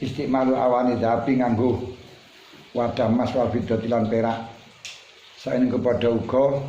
istimalu awani dhahabi nganggo wadah emas wal fiddati lan perak. Saen kepada uga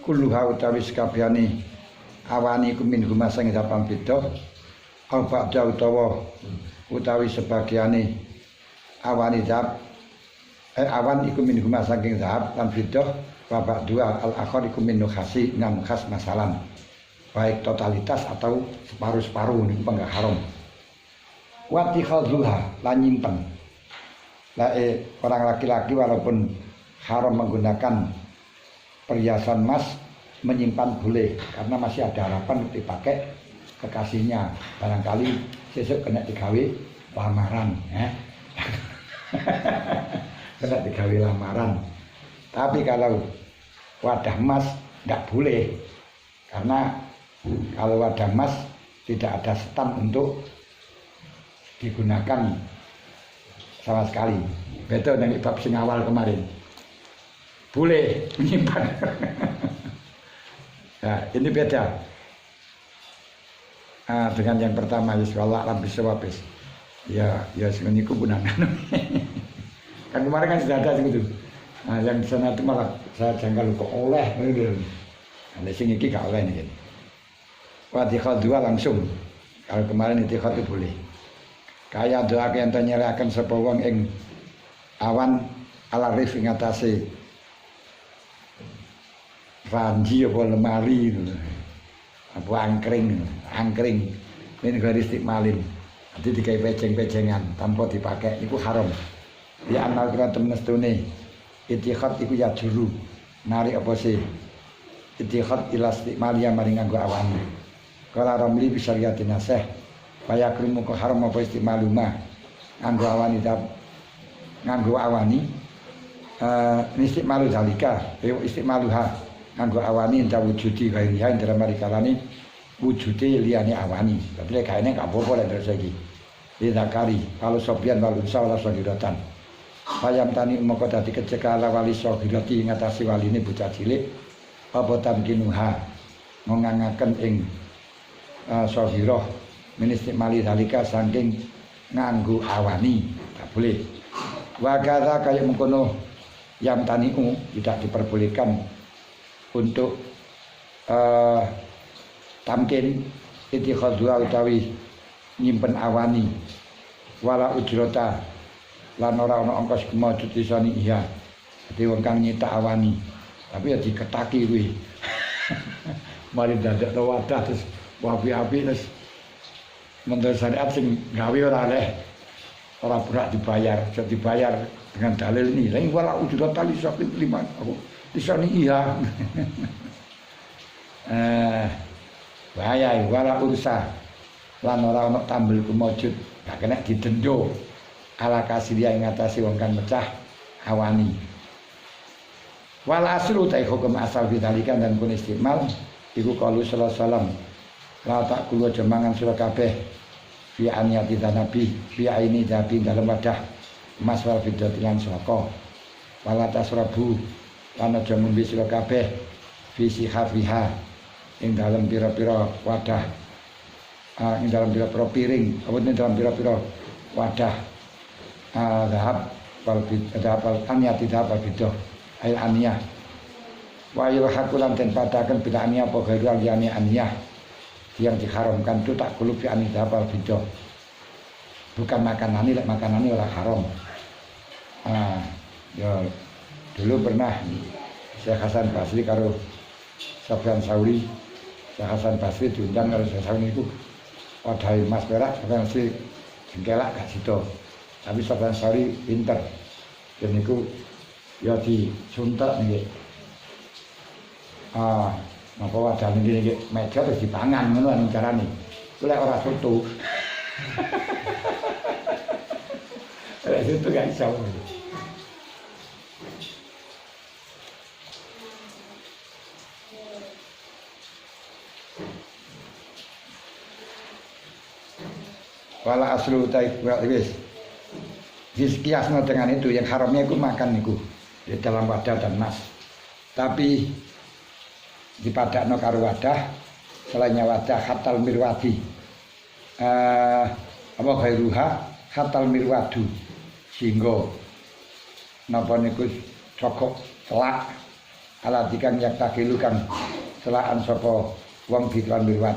kulluha utawi sakabehane awani iku min huma sing dhahab fiddah al ba'da utawi sebagiane awani dhahab awan iku min huma saking dhahab lan fiddah wa ba'du al akhir iku min nukhasi ngam khas masalan baik totalitas atau separuh-separuh niku enggak haram. Wati khadruha lan nyimpen. Orang laki-laki walaupun haram menggunakan perhiasan emas menyimpan boleh karena masih ada harapan dipakai kekasihnya, barangkali sesuk kena digawe lamaran kena digawe lamaran. Tapi kalau wadah emas tidak boleh karena kalau wadah emas tidak ada stan untuk digunakan sama sekali. Betul dari bab sing awal kemarin. Boleh menyimpan. Nah, ini beda dengan yang pertama. Wallah alam bisawabis. Ya niku punanan. Kan kemarin kan sudah ada gitu. Nah, yang di sana itu malah saya janggal kok oleh. Nah, sing iki gak oleh nih. Wadikhal dua langsung. Kalau kemarin itikad itu boleh. Kaya doa yang nyerahaken sapa wong ing awan ala rif ing atase ranji apa lemari apa angkring ini garis istiqmalin nanti dikai peceng-pecengan tanpa dipakai itu haram ya amal kira temen stune itikad iku ya juru narik apa sih itikad ila istiqmal ya mari nganggo awan kala ramli bisyariatin nasih kaya krimu kok haram apa istiqmaluma nganggo awani nganggo awani istiqmalu dalika istiqmaluha nganggo awani enta wujudi gairiha ing dalam marikalane wujude liyane awani. Tapi lek kaene gak apa-apa lek terus iki. Zakari kalau sobian wal unsa wala sagiratan. Payam tani moko dadi keceka ala wali sagirati ngatasi waline bocah cilik apa tamkinuha ngangaken ing sagirah ministimali dalika saking nganggo awani. Tak boleh. Wa kadza kaya mengkono yam taniu tidak diperbolehkan untuk tamkin itikhadua utawi nyimpen awani wala ujrota lan ora ana ongkos kemajut isani iya dadi wong kang nyetak awani tapi ya diketaki kuwi mari dadak wadah terus wapi-api terus menurut syariat sing gawe ora berak dibayar bisa dibayar dengan dalil ini lain wala ujrota li sakin liman aku disani iya bahaya wala ursa lan ora ana tambel kumujud gak kena didendo ala kasilia ing ngatasi wong kang mecah awani wal aslu ta hukum asal bidalikan dan kun istimal iku qaulu sallallahu alaihi wasallam la taqulu jemangan sira kabeh fi aniyati nabi fi aini dabi dalam wadah emas wal fidatilan saka wala tasrabu lan aja ngombe sira kabeh visi hafiha ing dalam pira-pira wadah ing dalam pira-pira piring apa ing dalam pira-pira wadah dhahab wal aniyah tidak apa gitu ail aniyah wa yulhaqulan den padaken bila aniyah apa gairu aliyani aniyah yang diharamkan itu tak kulub fi aniyah dhahab wal gitu bukan makanani lek makanani ora haram. Ya dulu pernah Syekh Hasan Basri karo Sofyan Sauri. Syekh Hasan Basri diundang karo Syekh Sauri itu wadah emas perak Sofyan Basri jengkelak gak sido. Tapi Sofyan Sauri pinter. Dan itu ya disuntek niki. Napa wadah niki meja terus dipangan ngono anu carane. Ku lek ora soto. Lek soto gak iso. Wala aslu taif wis. Kiasno dengan itu yang haramnya itu makan niku di dalam wadah dan emas. Tapi dipadakno karo wadah selainnya wadah hatal mirwati apa gairuha hatal mirwadu sehingga napa niku cokok celak ala dikang yak takilu kang celakan sapa wong diklan mirwat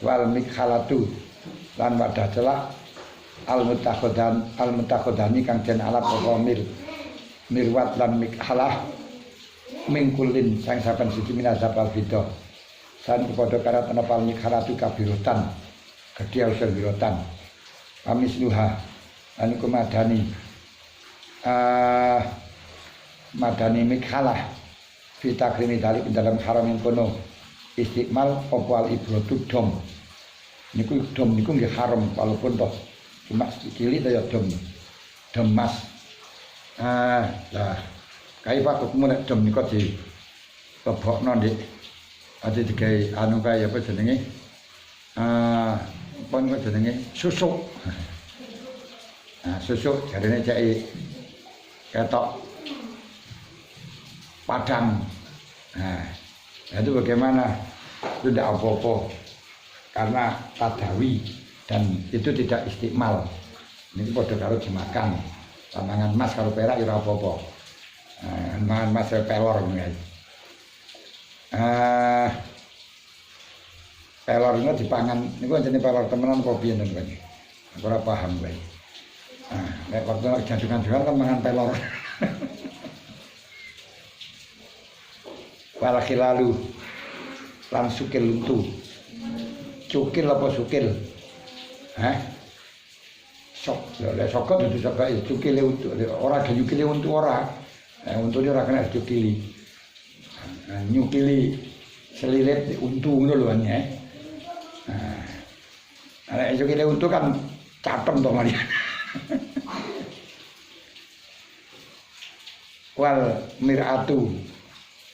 wal mikhalatu lan wadah celak al mutakhodani kang den alap apa mirwat lan mikhalah mingkulin sang saben siji minazabal fidah san kepada karat napa mikhalatu kabirutan gedhe usul birotan amisluha aniku madani mikhalah fi takrimi dalik dalam haram kono istiqmal opal ibrotu dom niku nggih haram walaupun toh cuma cilik ya dom mas lah kaifa hukum nek dom niku di lebokno ndik ade digawe anu kaya apa jenenge apa jenenge susuk. Nah, susuk jarene cek ketok padang. Nah, itu bagaimana? Itu tidak apa-apa karena tadawi dan itu tidak istiqmal. Ini padha karo dimakan. Mangan emas karo perak ora apa-apa. Mangan emas pelor ngene. Pelor itu dipangan niku jenenge pelor temenan apa piye nang kene. Ora paham kowe. Nek waktu jadungan-jadungan kan mangan pelor. Wal khilalu lan sukil untu. Cukil apa sukil? Sok, lek sok itu sok cukile untu. Ora nyukile untu ora. Untune ora kena cukili. Nyukili selilit untu ngono lho ya. Nek cukile untu kan catem to mari. Wal miratu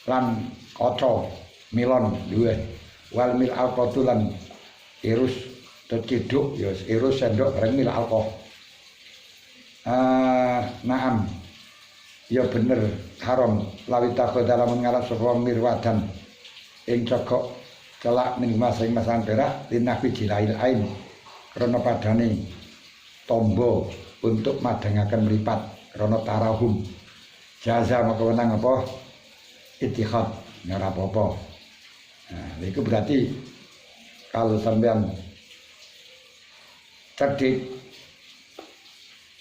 lan kaca milon duwe wal mil alqatu lan irus terciduk ya irus sendok bareng mil alqa naam ya bener haram lawi takho dalam ngarap sapa mirwadan ing cokok celak ning masing-masing perak linafi jilail ain krana padane tombo untuk madangaken mripat krana tarahum jaza maka wenang apa ittihad ora apa-apa. Nah, itu berarti kalau sampean cerdik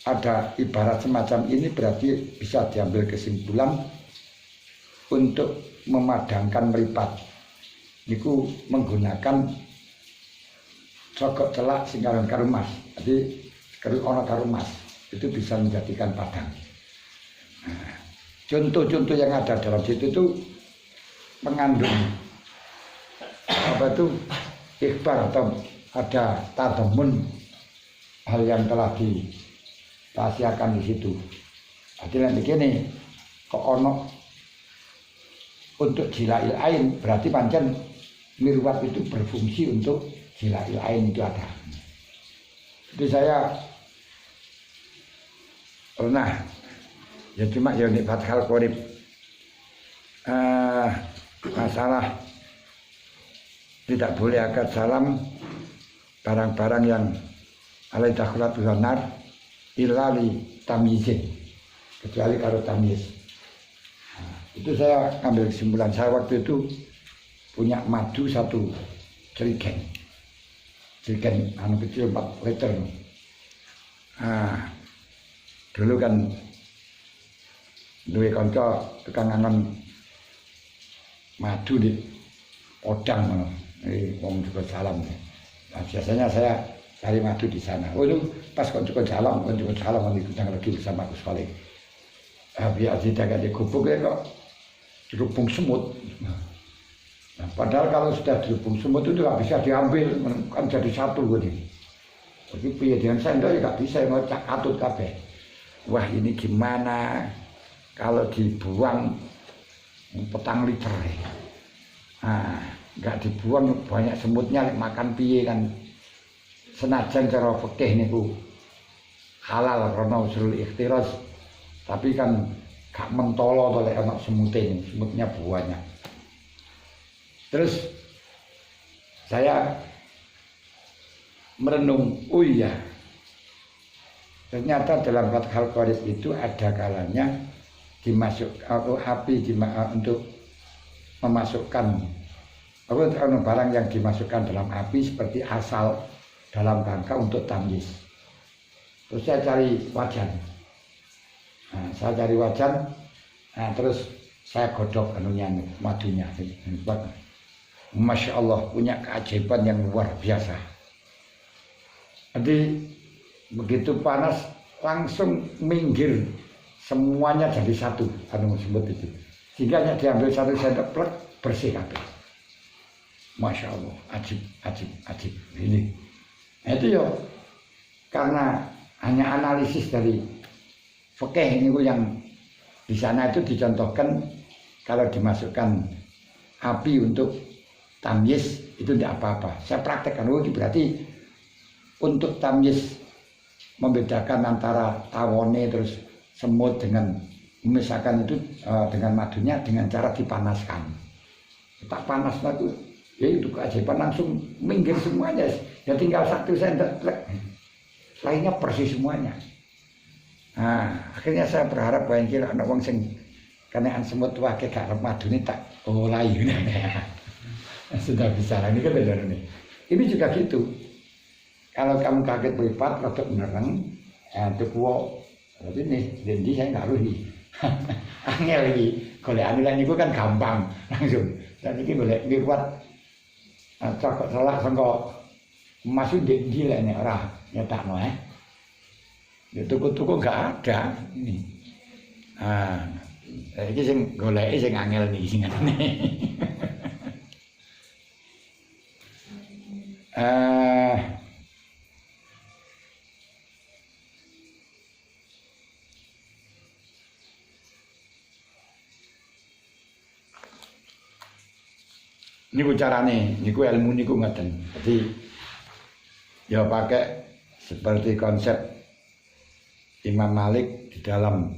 ada ibarat semacam ini berarti bisa diambil kesimpulan untuk memadangkan mripat niku menggunakan cokok celak sing aran karo mas. Jadi ana karo mas itu bisa menjadikan padang. Nah, contoh-contoh yang ada dalam situ itu mengandung apa itu ikhbar atau ada tadamun hal yang telah dirahasiakan di situ. Artinya begini, kok ono untuk jilail ain berarti pancen mirwat itu berfungsi untuk jilail ain itu ada. Jadi saya pernah ya cuma ya nek Fathul Qorib masalah tidak boleh akad salam barang-barang yang alai dakhulat benar ilali tamyizin kecuali kalau tamyiz. Itu saya ambil kesimpulan. Saya waktu itu punya madu satu jerigen anu kecil 4 liter. Dulu kan duwe kanca tukang angon madu di Odang ngono. Wong juga salam. Nah, biasanya saya cari madu di sana. Oh itu pas kanca salam di Gudang lagi bersama Gus Khalid. Biar tidak ada gubuk ya kok dirubung semut. Nah, padahal kalau sudah dirubung semut itu nggak bisa diambil, kan jadi satu gini. Jadi piye dengan sendok ya nggak bisa ngocak atut kabeh. Wah ini gimana kalau dibuang 4 liter? Nggak dibuang banyak semutnya makan piye kan. Senajan cara fikih niku halal karena usul ikhtiras, tapi kan gak mentolo oleh anak semutnya banyak. Terus saya merenung, oh iya Ternyata dalam Fathul Qorib itu ada kalanya api untuk memasukkan barang yang dimasukkan dalam api seperti asal dalam rangka untuk tamyiz. Terus saya cari wajan. Terus saya godok madunya. Masya Allah, punya keajaiban yang luar biasa. Jadi begitu panas langsung minggir semuanya jadi satu sebut itu. Sehingga hanya diambil satu sendok plek bersih kabeh. Masya Allah, ajib ini. Nah, itu ya karena hanya analisis dari fikih ini yang di sana itu dicontohkan kalau dimasukkan api untuk tamyiz itu tidak apa-apa. Saya praktekkan berarti untuk tamyiz membedakan antara tawone terus semut dengan memisahkan itu dengan madunya dengan cara dipanaskan. Tak panas itu, ya itu keajaiban langsung minggir semuanya. Ya tinggal satu sendok, lainnya persis semuanya. Nah, akhirnya saya berharap bahwa kira anak wong sing kenaan semut wake gak madune tak olahi. Sudah bisa ini kan benar nih. Ini juga gitu. Kalau kamu kaget beripat, rotok benerang, itu kuwo, ini jadi saya nggak rugi. Angel lagi, kalau anilan itu kan gampang langsung. Dan ini boleh beripat, cokok salah sangko masuk di lah ini orang nyetak no ya tuku-tuku nggak ada ini. Ini sing golek sing angel nih sing ini. Niku carane, niku ilmu niku ngoten. Jadi ya pakai seperti konsep Imam Malik di dalam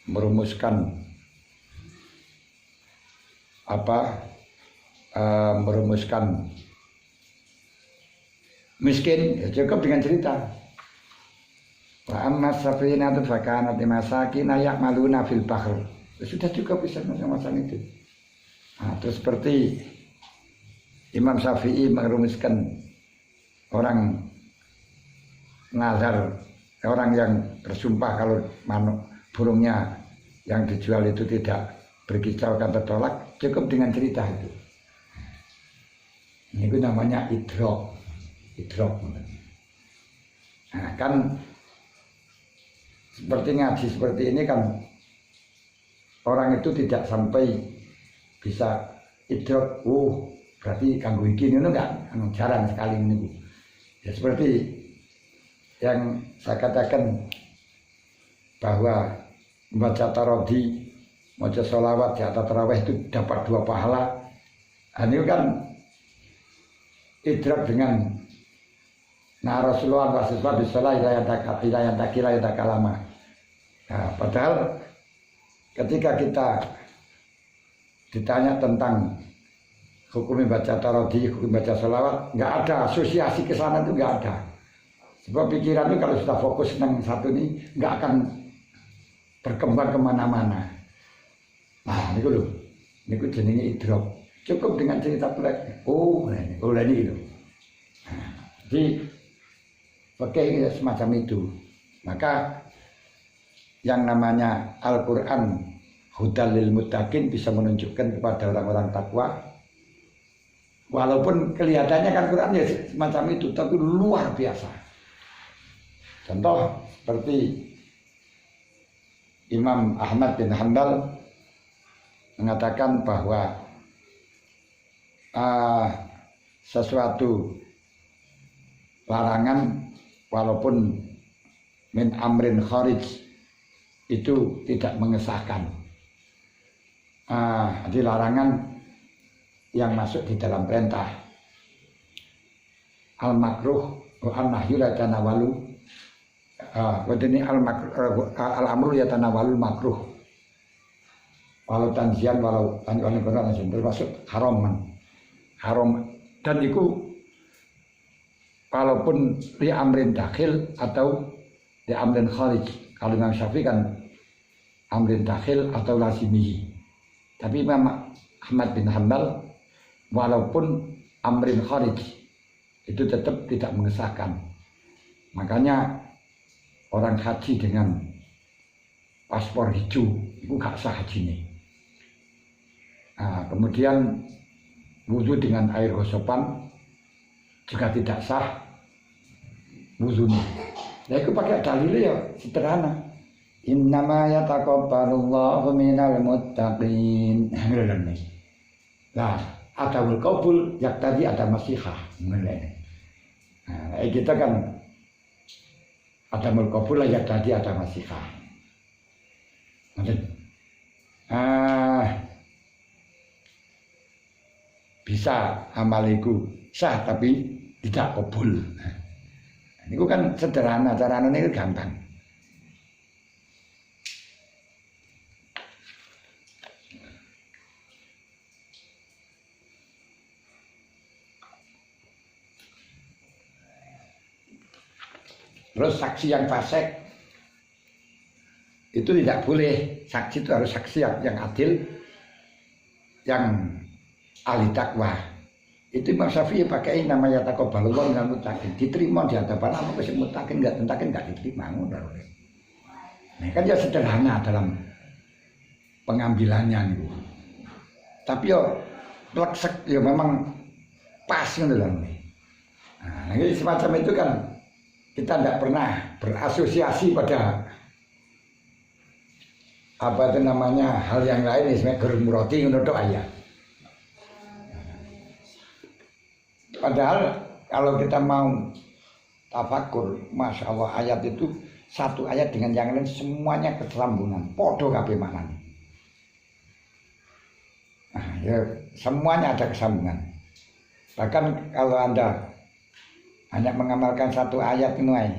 merumuskan merumuskan miskin ya cukup dengan cerita. Wa amma safinatu fakanat limasakin ya'maluna fil bahr. Sudah cukup bisa macam itu. Nah, terus seperti Imam Syafi'i merumuskan orang nazar, orang yang bersumpah kalau burungnya yang dijual itu tidak berkicau akan tertolak, cukup dengan cerita itu. Ini namanya idrok. Nah, kan seperti ngaji seperti ini kan orang itu tidak sampai bisa idrok, berarti kanggo iki ngono enggak, jarang sekali ini. Ya seperti yang saya katakan bahwa membaca tarawih, membaca sholawat di atas tarawih itu dapat 2 pahala. Ini kan idrok dengan Rasulullah wasifah bisalah ilayah takalama. Nah, padahal ketika kita ditanya tentang hukum baca tarawih, hukum baca sholawat, nggak ada asosiasi ke sana itu nggak ada. Sebab pikiran itu kalau sudah fokus dengan satu ini nggak akan berkembang kemana-mana. Nah, ini loh, ini jenenge idrok. Cukup dengan cerita pelek. Ini gitu. Nah, jadi pakai semacam itu. Maka yang namanya Al-Quran hudal lil muttaqin bisa menunjukkan kepada orang-orang takwa. Walaupun kelihatannya kan Quran ya semacam itu, tapi luar biasa. Contoh seperti Imam Ahmad bin Hanbal mengatakan bahwa sesuatu larangan walaupun min amrin kharij itu tidak mengesahkan. Jadi larangan yang masuk di dalam perintah. Al-makruh an-nahyu la tanawalu. Wadini al-amru ya tanawalu makruh. Walau tanzian walau tanzian termasuk haram. Dan itu walaupun li amrin dakhil atau di amrin kharij. Kalau Imam Syafi'i kan amrin dakhil atau lazimihi. Tapi Imam Ahmad bin Hanbal walaupun amrin kharij itu tetap tidak mengesahkan. Makanya orang haji dengan paspor hijau itu gak sah hajinya. Nah, kemudian wudhu dengan air gosopan juga tidak sah wudhunya. Nah itu pakai dalilnya ya sederhana. Innama yataqabbalullahu minal muttaqin. Nah, adamul qabul yang tadi ada masihah. Nah, kita kan adamul qabul yang tadi ada masihah. Bisa amaliku sah tapi tidak qabul. Ini kan sederhana, caranya ini gampang. Terus saksi yang fasik itu tidak boleh. Saksi itu harus saksi yang adil, yang ahli takwa. Itu Imam Syafi'i pakai namanya taqabbalullah minal muttaqin. Diterima di hadapan Allah ke muttaqin, enggak diterima. Nah, kan ya sederhana dalam pengambilannya nih. Tapi yo pleksek ya memang pas gitu loh. Nah, ini semacam itu kan kita tidak pernah berasosiasi pada apa itu namanya hal yang lain, sebenarnya gerumuroti untuk ayat. Padahal kalau kita mau tafakur, Masya Allah, ayat itu satu ayat dengan yang lain semuanya kesambungan, podo kabeh maknanya. Nah, ya, semuanya ada kesambungan. Bahkan kalau Anda hanya mengamalkan satu ayat ini aja.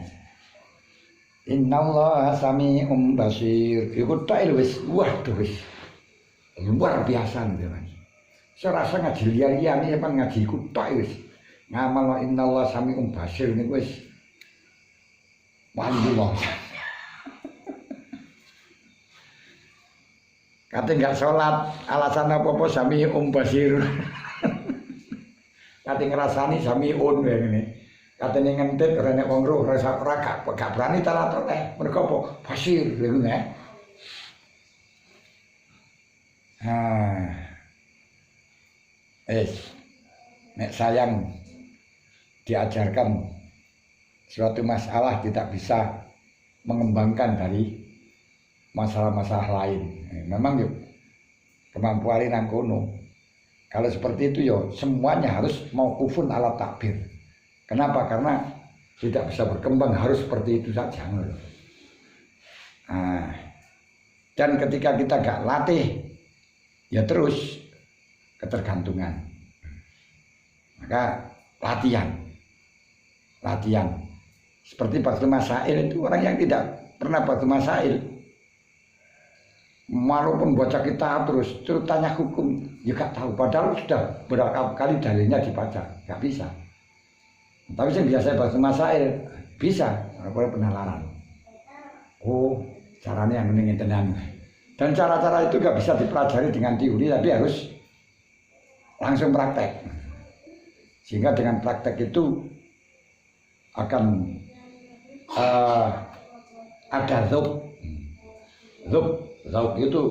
Innallaha sami'un basir. Iku tail wis waduh wis luar biasa teman. Saya rasa ngaji liya-liyane apa ngaji ku tok wis. Ngamal innallaha sami'un basir niku wis wallah. Kate enggak sholat, alasan apa-apa sami'un basir. Kate ngrasani sami'un ngene. Katanya ngentit ora nek wong roh ora gak berani talaton mergo apa basir lho nek. Nek sayang diajarkan suatu masalah tidak bisa mengembangkan dari masalah-masalah lain. Memang yuk kemampuan nang kono. Kalau seperti itu yo semuanya harus mauqufun ala takbir. Kenapa? Karena tidak bisa berkembang, harus seperti itu saja. Nah, dan ketika kita gak latih, ya terus ketergantungan. Maka latihan. Seperti Baqul Masail itu orang yang tidak pernah Baqul Masail, walaupun baca kitab terus tanya hukum, ya gak tahu. Padahal sudah berapa kali dalilnya dibaca, gak bisa. Tapi yang biasa bahasa masail bisa, kalau penalaran. Oh, caranya yang mendingin tenan. Dan cara-cara itu gak bisa dipelajari dengan teori, tapi harus langsung praktek. Sehingga dengan praktek itu akan ada Zauk itu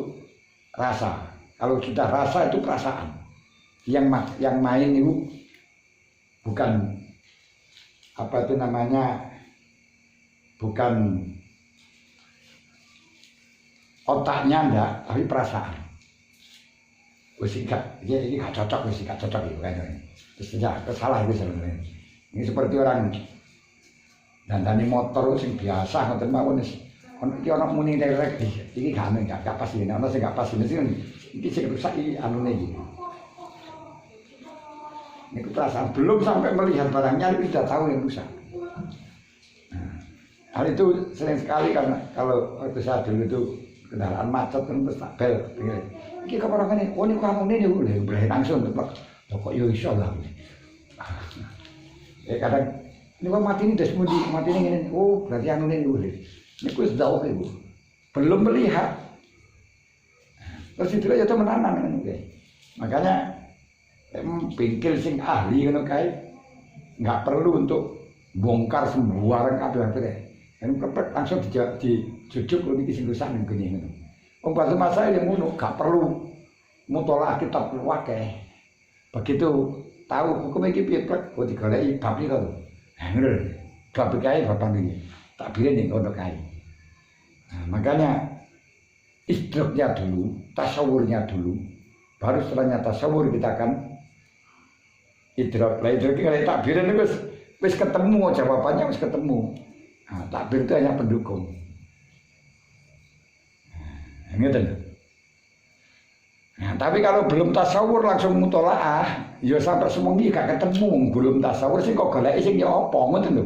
rasa. Kalau sudah rasa itu perasaan. Yang main itu bukan apa itu namanya, bukan otaknya enggak, tapi perasaan. Wis gak, ini gak cocok, wis gak cocok itu kan. Terus ya kesalah itu sebenarnya. Ini seperti orang dandani motor sing biasa ngoten mawon wis. Ono iki ana muni derek iki gak pas ini, ono sing gak pas ini sing rusak iki anune iki. Ini perasaan belum sampai melihat barangnya sudah tahu yang rusak. Nah, hal itu sering sekali karena kalau waktu saya dulu itu kendaraan macet terus tak bel. Iki kapan ini? Oh ini kamu ini boleh langsung tepak. Kok yo iso lah. Kadang Niku matine des pundi? Matine ngene. Oh, berarti anune niku. Niku wis dawuh iku. Belum melihat. Terus itu ya temenanan ngono kae. Makanya bengkel sing ahli ngono kae enggak perlu untuk bongkar sembarang kabeh-kabeh. Kan kepet langsung dijujuk lho iki sing rusak ngene ngono. Wong batu masalah yang ngono gak perlu mutolaah kitab akeh. Begitu tahu hukum iki piye plek kok digoleki bab iki to. Nah, ngono lho. Bab kae bapak iki. Takbire ning ngono kae. Nah, makanya istidraknya dulu, tasawurnya dulu, baru setelahnya tasawur kita akan idrak. Lah idrak kalau takbir itu wis ketemu jawabannya wis ketemu. Nah, takbir itu hanya pendukung. Nah, gitu. Nah, tapi kalau belum tasawur langsung mutolaah, ya sampai semengi gak ketemu, belum tasawur sih kok goleki sing ya apa ngoten lho.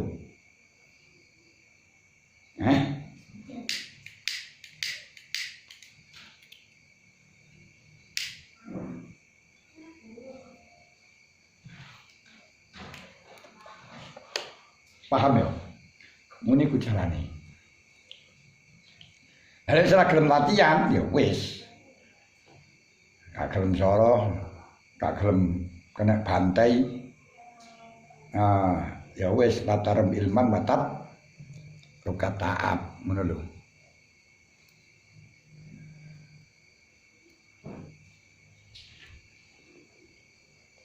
Paham ya? Muni ku jalane. Nek ora gelem latihan ya wis. Gak gelem soro, gak gelem kena bantai. Ya wis latarem ilman watat rukat taat ngono lho.